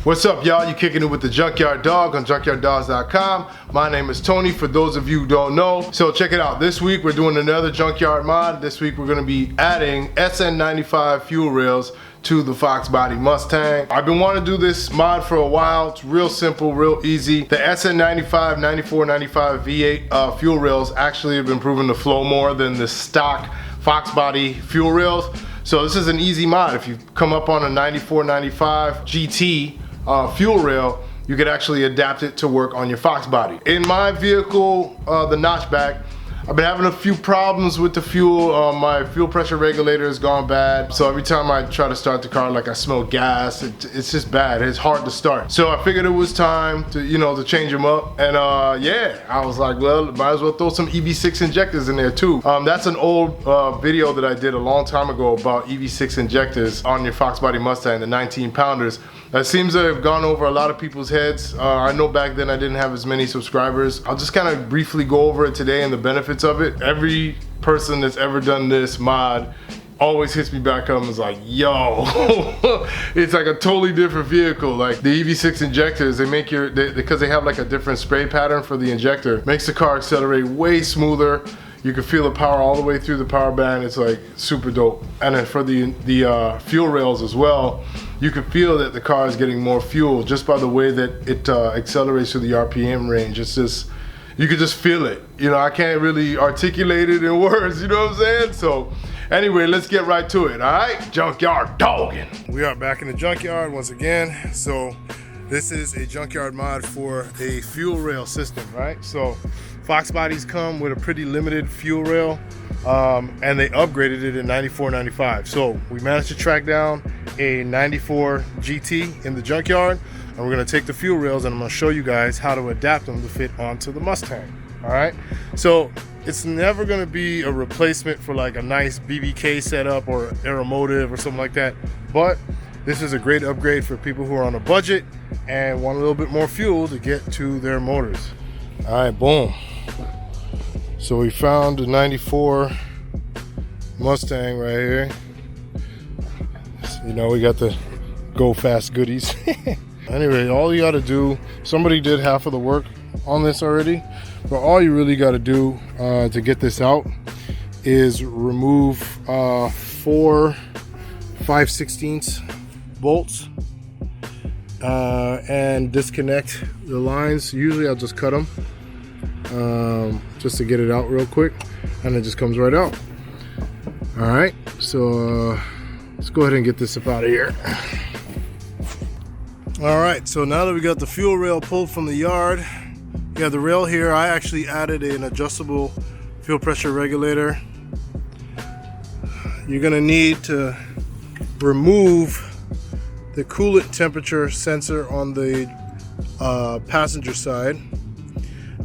What's up, y'all? You kicking it with the Junkyard Dog on junkyarddogs.com. My name is Tony, for those of you who don't know. So check it out. This week we're doing another Junkyard mod. This week we're going to be adding SN95 fuel rails to the Foxbody Mustang. I've been wanting to do this mod for a while. It's real simple, real easy. The SN95, 94, 95 V8 fuel rails actually have been proven to flow more than the stock Foxbody fuel rails. So this is an easy mod. If you come up on a 94, 95 GT fuel rail, you could actually adapt it to work on your Foxbody. In my vehicle, the notchback, I've been having a few problems with the fuel. My fuel pressure regulator has gone bad. So every time I try to start the car, like I smell gas. It's just bad. It's hard to start. So I figured it was time to, to change them up. And yeah, I was like, well, might as well throw some EV6 injectors in there too. That's an old video that I did a long time ago about EV6 injectors on your Foxbody Mustang, the 19 pounders. That seems to have gone over a lot of people's heads. I know back then I didn't have as many subscribers. I'll just kind of briefly go over it today and the benefits of it. Every person that's ever done this mod always hits me back up and is like, yo, it's like a totally different vehicle. Like the EV6 injectors, because they have like a different spray pattern for the injector, makes the car accelerate way smoother. You can feel the power all the way through the power band. It's like super dope. And then for the fuel rails as well, you can feel that the car is getting more fuel just by the way that it accelerates through the RPM range. It's just, you can just feel it. I can't really articulate it in words, you know what I'm saying? So anyway, let's get right to it, all right? Junkyard dogging. We are back in the junkyard once again. So this is a junkyard mod for a fuel rail system, right? So Foxbodies come with a pretty limited fuel rail, and they upgraded it in 94, 95. So we managed to track down a 94 GT in the junkyard, and we're gonna take the fuel rails and I'm gonna show you guys how to adapt them to fit onto the Mustang, all right? So it's never gonna be a replacement for like a nice BBK setup or Aeromotive or something like that, but this is a great upgrade for people who are on a budget and want a little bit more fuel to get to their motors. All right, boom. So we found the 94 Mustang right here. We got the go fast goodies. Anyway, all you gotta do, somebody did half of the work on this already, but all you really gotta do to get this out is remove 4 5/16 bolts and disconnect the lines. Usually I'll just cut them just to get it out real quick, and it just comes right out. All right, so let's go ahead and get this up out of here. All right, so now that we got the fuel rail pulled from the yard, we have the rail here. I actually added an adjustable fuel pressure regulator. You're gonna need to remove the coolant temperature sensor on the passenger side,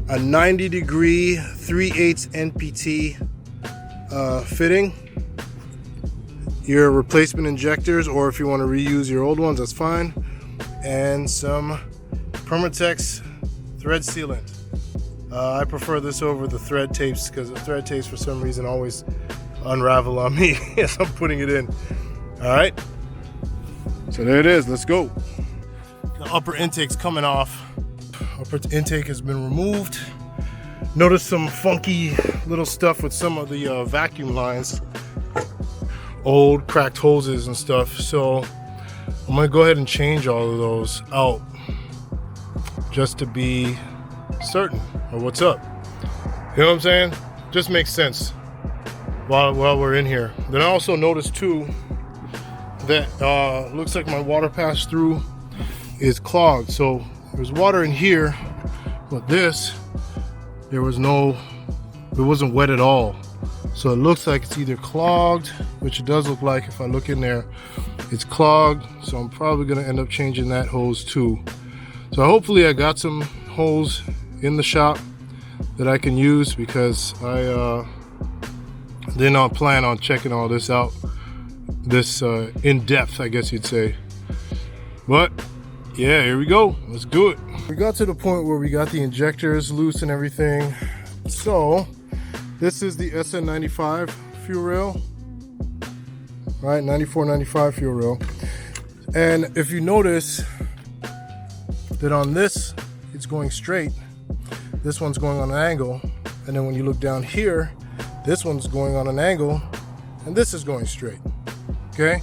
a 90-degree 3/8 NPT fitting, your replacement injectors, or if you want to reuse your old ones, that's fine, and some Permatex thread sealant. I prefer this over the thread tapes because the thread tapes for some reason always unravel on me as I'm putting it in. All right, so there it is. Let's go. The upper intake's coming off. Upper intake has been removed. Notice some funky little stuff with some of the vacuum lines, old cracked hoses and stuff. So I'm gonna go ahead and change all of those out just to be certain of what's up. You know what I'm saying? Just makes sense while we're in here. Then I also noticed too that looks like my water pass through is clogged. So there's water in here, but it wasn't wet at all. So it looks like it's either clogged, which it does look like if I look in there, it's clogged. So I'm probably gonna end up changing that hose too. So hopefully I got some hose in the shop that I can use, because I did not plan on checking all this out this in depth, I guess you'd say. But yeah, here we go. Let's do it. We got to the point where we got the injectors loose and everything. So this is the SN95 fuel rail, right? 94, 95 fuel rail. And if you notice, Then on this, it's going straight. This one's going on an angle. And then when you look down here, this one's going on an angle and this is going straight. Okay?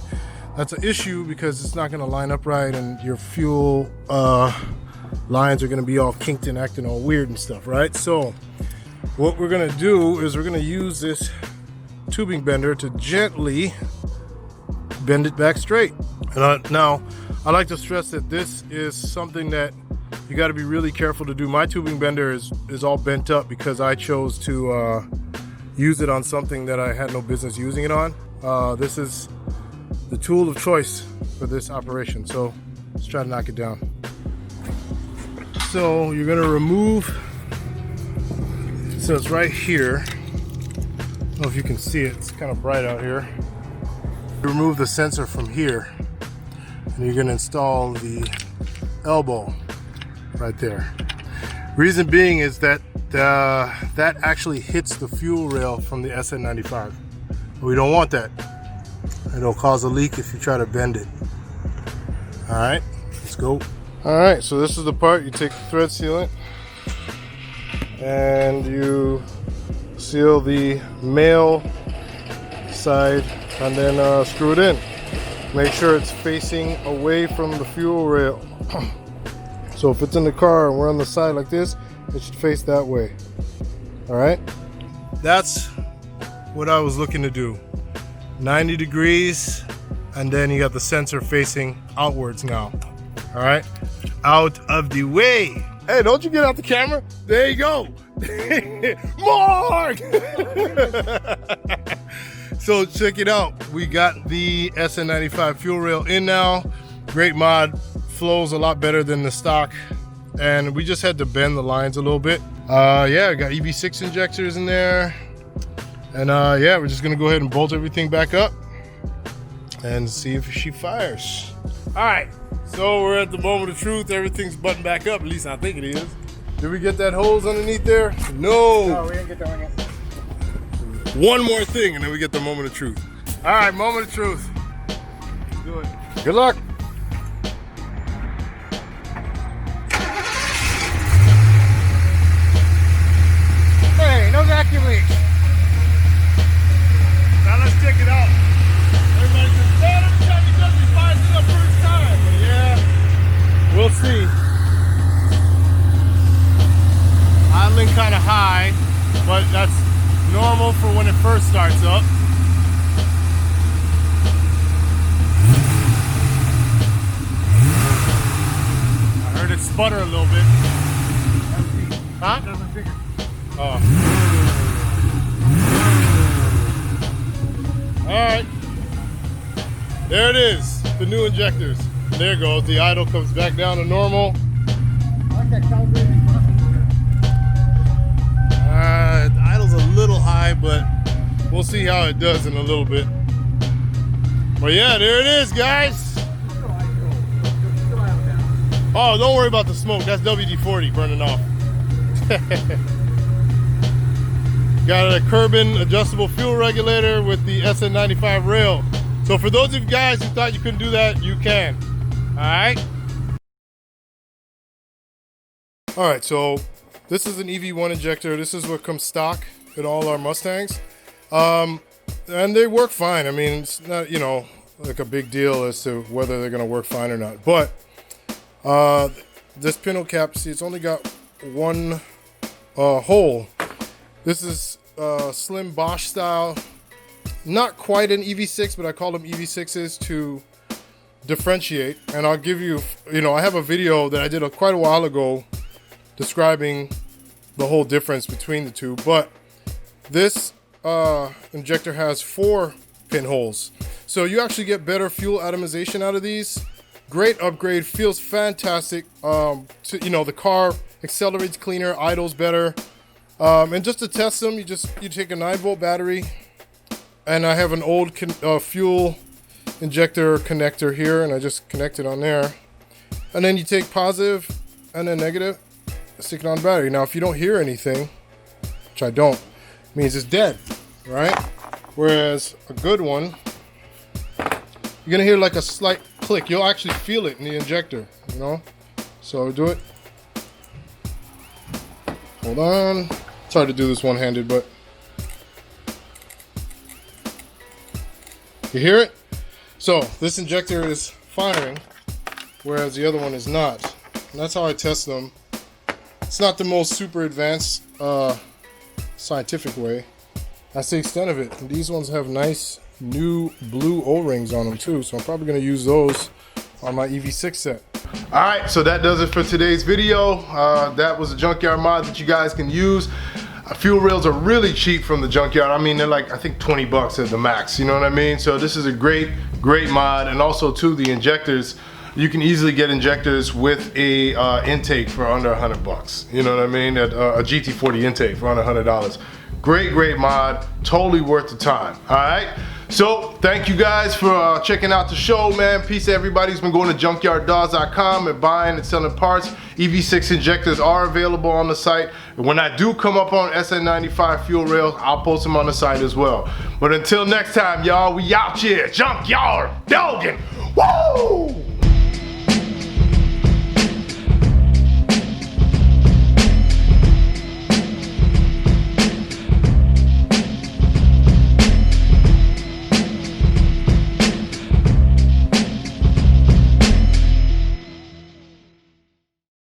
That's an issue because it's not gonna line up right and your fuel lines are gonna be all kinked and acting all weird and stuff, right? So what we're gonna do is we're gonna use this tubing bender to gently bend it back straight. And now, I like to stress that this is something that you got to be really careful to do. My tubing bender is all bent up because I chose to use it on something that I had no business using it on. This is the tool of choice for this operation, so let's try to knock it down. So you're going to remove, so it's right here. I don't know if you can see it, it's kind of bright out here. Remove the sensor from here and you're going to install the elbow right there. Reason being is that that actually hits the fuel rail from the SN95. We don't want that. It'll cause a leak if you try to bend it. All right, let's go. All right, so this is the part. You take the thread sealant and you seal the male side and then screw it in. Make sure it's facing away from the fuel rail. So if it's in the car and we're on the side like this, it should face that way. All right, that's what I was looking to do. 90 degrees, and then you got the sensor facing outwards now. All right, out of the way. Hey, don't you get out the camera? There you go. Mark! So check it out. We got the SN95 fuel rail in now. Great mod, flows a lot better than the stock. And we just had to bend the lines a little bit. Yeah, we got EV6 injectors in there. And yeah, we're just gonna go ahead and bolt everything back up and see if she fires. All right, so we're at the moment of truth. Everything's buttoned back up, at least I think it is. Did we get that hose underneath there? No. No, we didn't get that one yet. One more thing and then we get the moment of truth. All right, moment of truth. Let's do it. Good luck. Hey, no vacuum leaks. Now let's check it out. Everybody says, man, every time he does, he fires it up first time. But yeah, we'll see. Idling kind of high, but that's normal for when it first starts up. I heard it sputter a little bit. Huh? Oh. Alright. There it is. The new injectors. There it goes. The idle comes back down to normal. I like that calibrated. The idle's a little high, but we'll see how it does in a little bit. But yeah, there it is, guys. Oh, don't worry about the smoke. That's WD-40 burning off. Got a Kerbin adjustable fuel regulator with the SN95 rail. So for those of you guys who thought you couldn't do that, you can. All right. All right, so this is an EV1 injector. This is what comes stock in all our Mustangs. And they work fine. I mean, it's not, you know, like a big deal as to whether they're gonna work fine or not. But this pintle cap, see, it's only got one hole. This is slim Bosch style. Not quite an EV6, but I call them EV6s to differentiate. And I'll give you, you know, I have a video that I did quite a while ago describing the whole difference between the two. But this injector has 4 pinholes. So you actually get better fuel atomization out of these. Great upgrade, feels fantastic. You know, the car accelerates cleaner, idles better. And just to test them, you take a 9-volt battery, and I have an old fuel injector connector here, and I just connect it on there. And then you take positive and then negative, stick it on the battery. Now, if you don't hear anything, which I don't, it means it's dead, right? Whereas a good one, you're gonna hear like a slight click. You'll actually feel it in the injector, you know? So do it. Hold on. It's hard to do this one-handed, but you hear it? So this injector is firing, whereas the other one is not. And that's how I test them. It's not the most super advanced scientific way. That's the extent of it. And these ones have nice new blue O-rings on them too, so I'm probably going to use those on my EV6 set. Alright, so that does it for today's video. That was a Junkyard mod that you guys can use. Fuel rails are really cheap from the Junkyard. I mean, they're like, I think 20 bucks at the max, you know what I mean? So this is a great mod. And also too, the injectors, you can easily get injectors with a intake for under 100 bucks. You know what I mean? A GT40 intake for under $100. Great mod, totally worth the time. All right, so thank you guys for checking out the show, man. Peace to everybody who's been going to junkyarddawgs.com and buying and selling parts. EV6 injectors are available on the site. And when I do come up on SN95 fuel rails, I'll post them on the site as well. But until next time, y'all, we out here, Junkyard dogging. Woo!